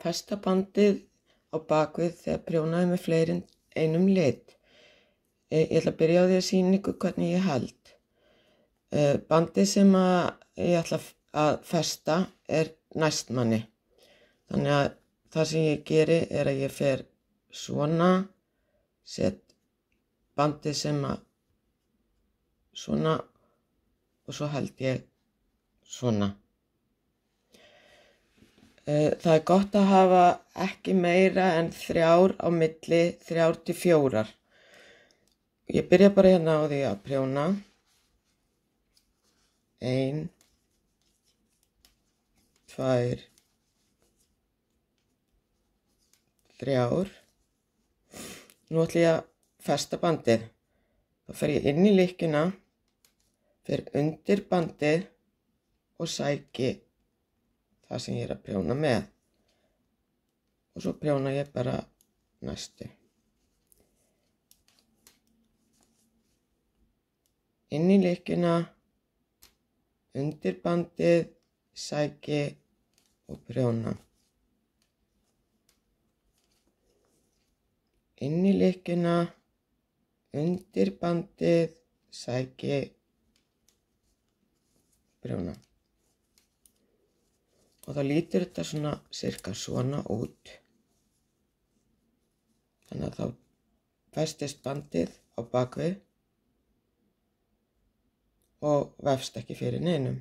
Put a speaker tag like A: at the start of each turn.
A: festa bandið á bakvið þegar prjónaði með fleiri en einum lit. Ég ætla að byrja á því að sýna ykkur hvernig ég held. Bandið sem ég ætla að festa er næst manni. Þannig að það sem ég geri er að ég fer svona, set bandið sem svona og svo held ég svona. Það er gott að hafa ekki meira en 3 á milli, 3 til 4. Ég byrja bara hérna á því að prjóna. 1, 2, 3. Nú ætla ég að festa bandið. Þá fer ég inn í lykkjuna, fer undir bandið og sæki það sem ég er að prjóna með. Og svo prjóna ég bara næstu. Inn í lykkjuna, undir bandið, sæki og prjóna. Inn í lykkjuna, undir bandið, sæki, prjóna. Og þá lítur þetta svona cirka svona út. Þannig að þá festist bandið á bakvið og vefst ekki fyrir neinum.